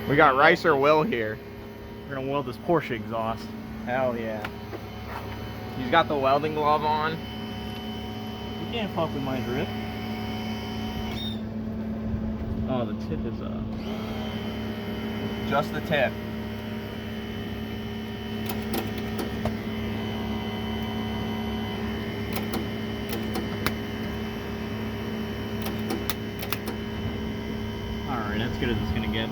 We got Ricer Will here. We're gonna weld this Porsche exhaust. Hell yeah. He's got the welding glove on. You can't fuck with my drip. Oh, the tip is Just the tip. Alright, that's good as it's gonna get.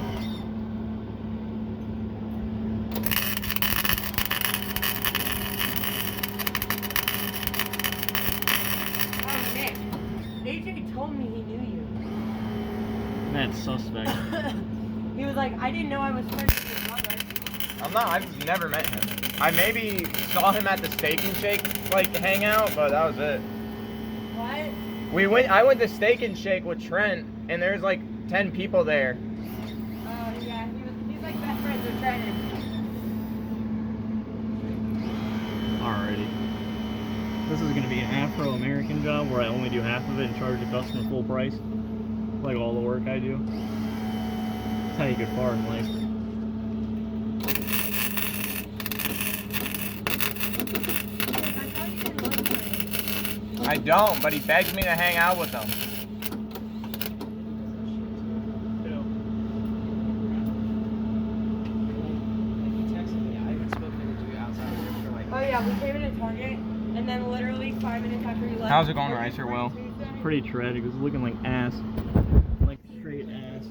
AJ told me he knew you. That's suspect. He was like, I didn't know I was friends with your brother. I'm not, I've never met him. I maybe saw him at the Steak and Shake, like, hangout, but that was it. What? I went to Steak and Shake with Trent, and there's like 10 people there. Oh, yeah, he's like best friends with Trent. Alrighty. This is going to be an Afro-American job where I only do half of it and charge the customer full price. Like all the work I do. That's how you get far in life. I don't, but he begs me to hang out with him. Oh yeah, we came into Target, and then literally 5 minutes after you left. How's it going, Ricer Will? Pretty tragic. It's looking like ass. Like straight ass.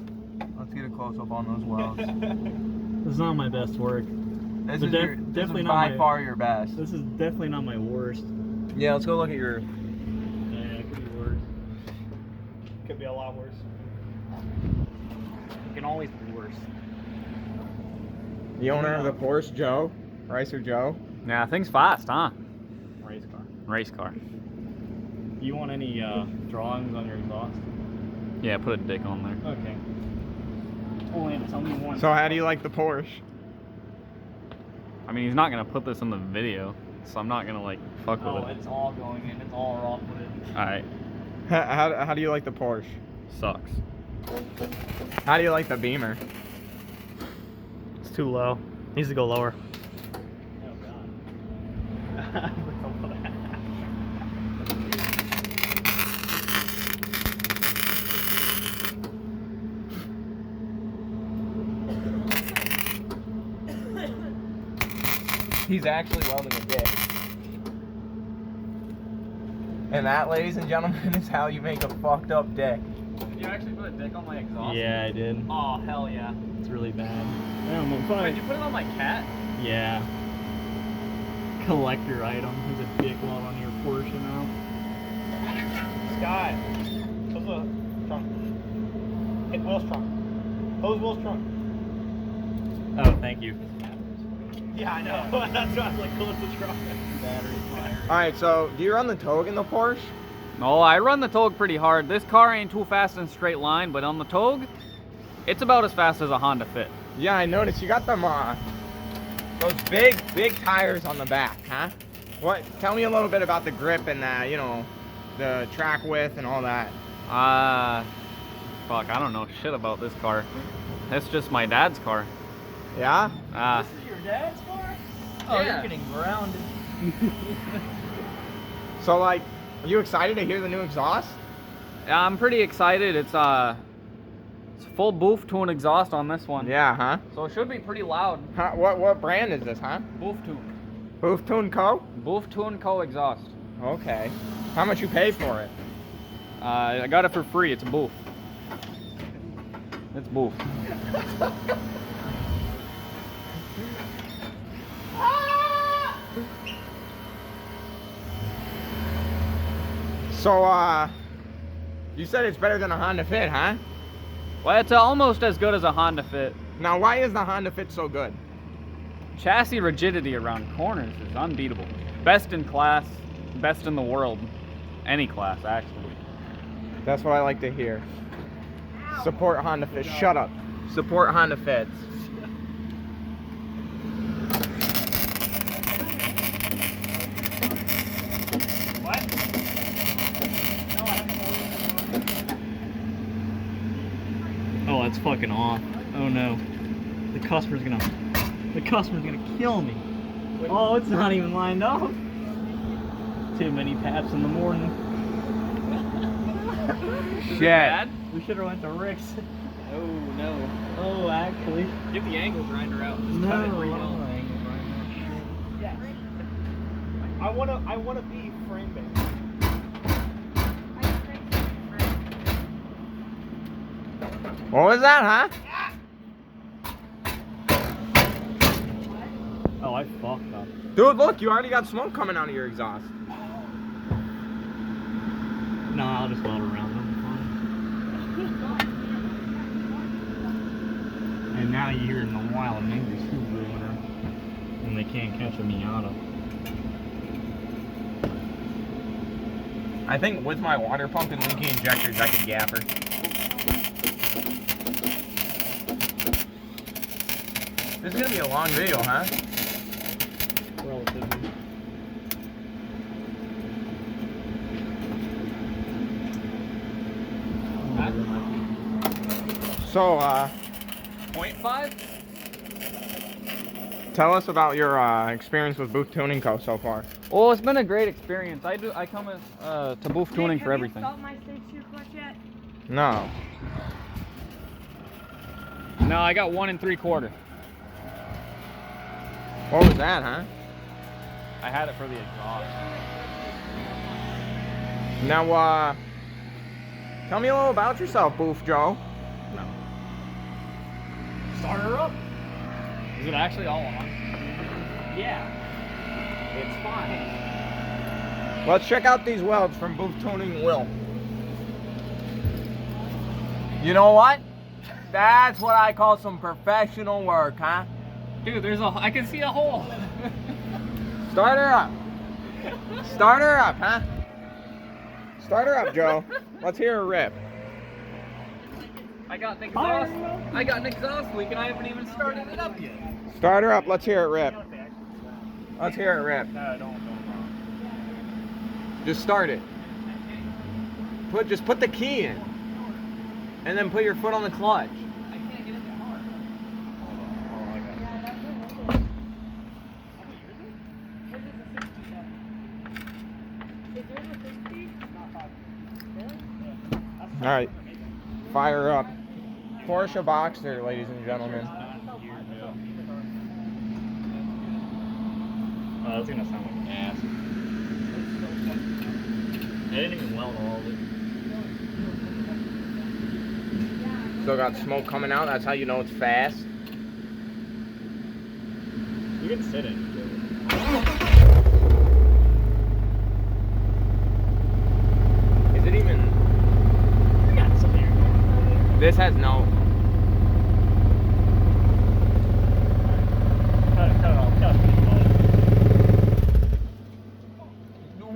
Let's get a close up on those welds. This is not my best work. This But is definitely by not far your best. This is definitely not my worst. Yeah, let's go look at your... Yeah, it could be worse. Could be a lot worse. It can always be worse. The owner of the Porsche, Joe. Ricer Joe. Yeah, thing's fast, huh? Race car. Race car. Do you want any drawings on your exhaust? Yeah, put a dick on there. Okay. Only tell me one. So how do you like the Porsche? I mean, he's not gonna put this in the video, so I'm not gonna like fuck with Oh, it. it's all going in. It's all raw footage. Alright, How do you like the Porsche? sucks. How do you like the Beamer? It's too low. Needs to go lower. Oh god. He's actually welding a dick. And that, ladies and gentlemen, is how you make a fucked up dick. Did you actually put a dick on my exhaust? Yeah, I did. Oh, hell yeah. It's really bad. Yeah, I'm fine. Wait, did you put it on my cat? Yeah. Collector item. There's a dick weld on your Porsche now. Sky. Close the trunk. Hit Will's trunk. Close Will's trunk. Oh, thank you. Yeah, I know. That's why I was like, close the trunk. Battery fire. Alright, so do you run the Togue in the Porsche? No, I run the Togue pretty hard. This car ain't too fast in straight line, but on the Togue, it's about as fast as a Honda Fit. Yeah, I noticed you got them those big tires on the back, huh? What? Tell me a little bit about the grip and you know, the track width and all that. Fuck, I don't know shit about this car. It's just my dad's car. Yeah? This is your dad's car? Oh, Yeah. you're getting grounded. So like, are you excited to hear the new exhaust? Yeah, I'm pretty excited. It's full boof tune exhaust on this one. Yeah, huh? So it should be pretty loud. Huh? What brand is this, huh? Boof tune. Boof Tune Co? Boof tune co exhaust. Okay. How much you pay for it? I got it for free. It's a boof. It's boof. So, you said it's better than a Honda Fit, huh? Well, it's almost as good as a Honda Fit. Now, why is the Honda Fit so good? Chassis rigidity around corners is unbeatable. Best in class, best in the world. Any class, actually. That's what I like to hear. Support Honda Fits. Shut up. Support Honda Fits. What? No, I haven't Oh, it's fucking off. Oh no. The customer's gonna kill me. Oh, it's not even lined up. Too many taps in the morning. Shit. We should have went to Rick's. Oh no. Oh, actually. Get the angle grinder out. Just No. cut it real. Yes. I wanna be frame based. What was that, huh? Oh, I fucked up. Dude, look, you already got smoke coming out of your exhaust. No, I'll just weld around them. And now you hear in the wild angry Subaru winter when they can't catch a Miata. I think with my water pump and leaky injectors, I could gap her. This is gonna be a long video, huh? Relatively. So, 0.5? tell us about your experience with Booth Tuning Co. so far. Well, it's been a great experience. I come to Booth Tuning for everything. Have you felt my six-year clutch yet? No. No, I got 1 3/4. What was that, huh? I had it for the exhaust. Now, tell me a little about yourself, Booth Joe. No. Start her up. Is it actually all on? Yeah. It's fine. Let's check out these welds from Booth Tuning Will. You know what? That's what I call some professional work, huh? Dude, I can see a hole. Start her up. Start her up, huh? Start her up, Joe. Let's hear her rip. I got an exhaust leak and I haven't even started it up yet. Start her up. Let's hear it rip. Let's hear it rip. No, don't. Just start it. Just put the key in. And then put your foot on the clutch. I can't get it that hard. All right. Fire up. Porsche Boxster, ladies and gentlemen. Oh, that's gonna sound like ass. I didn't even weld all of it. Still got smoke coming out. That's how you know it's fast. You can sit in. Is it even? I got some here. This has no. Cut it off. Cut it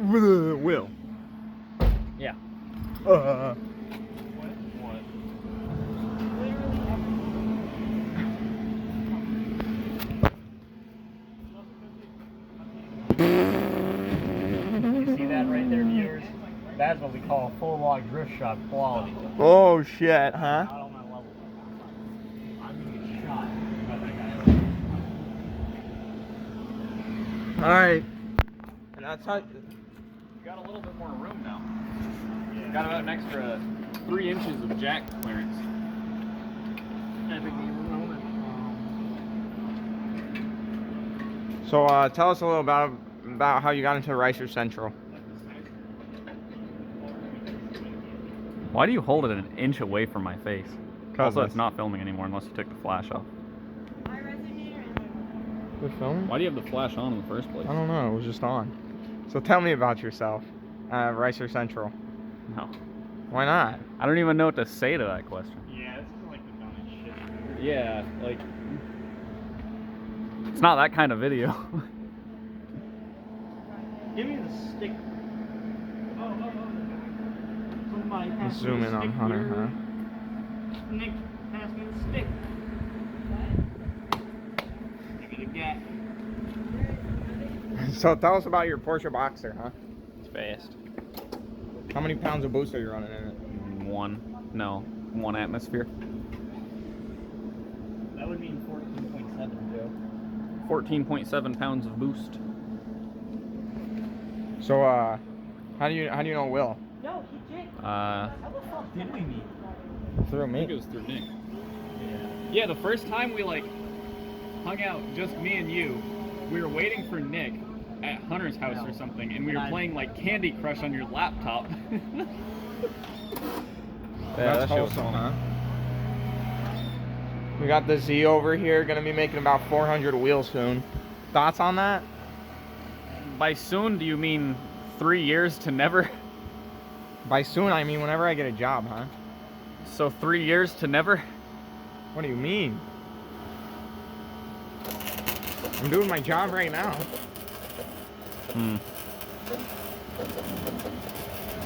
Will. Yeah. What? You see that right there, viewers? That's what we call a full log drift shot quality. Oh shit, huh? Not on my level. I'm gonna get shot by that guy. All right. And that's how. You got a little bit more room now. Got about an extra 3 inches of jack clearance. So tell us a little about how you got into Ricer Central. Why do you hold it an inch away from my face? 'Cause Also, it's not filming anymore unless you took the flash off. Good film? Why do you have the flash on in the first place? I don't know. It was just on. So tell me about yourself, Ricer Central. No. Why not? I don't even know what to say to that question. Yeah, this is like the dumbest shit. Yeah, like... It's not that kind of video. Give me the stick. Somebody pass me Zoom the in on stick Hunter, here. huh? Nick, pass me the stick. Give me the gat. So tell us about your Porsche Boxster, huh? It's fast. How many pounds of boost are you running in it? 1 atmosphere. That would mean 14.7, Joe. 14.7 pounds of boost. So, how do you know Will? No, he did. How the fuck did we meet? Through I think it me. was through Nick. Yeah, the first time we like hung out, just me and you, we were waiting for Nick at Hunter's house or something, and we were playing like Candy Crush on your laptop. That's wholesome, huh? We got the Z over here, gonna be making about 400 wheels soon. Thoughts on that? By soon, do you mean 3 years to never? By soon, I mean whenever I get a job, huh? So 3 years to never? What do you mean? I'm doing my job right now.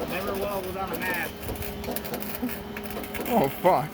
Never well without a mask. Oh, fuck.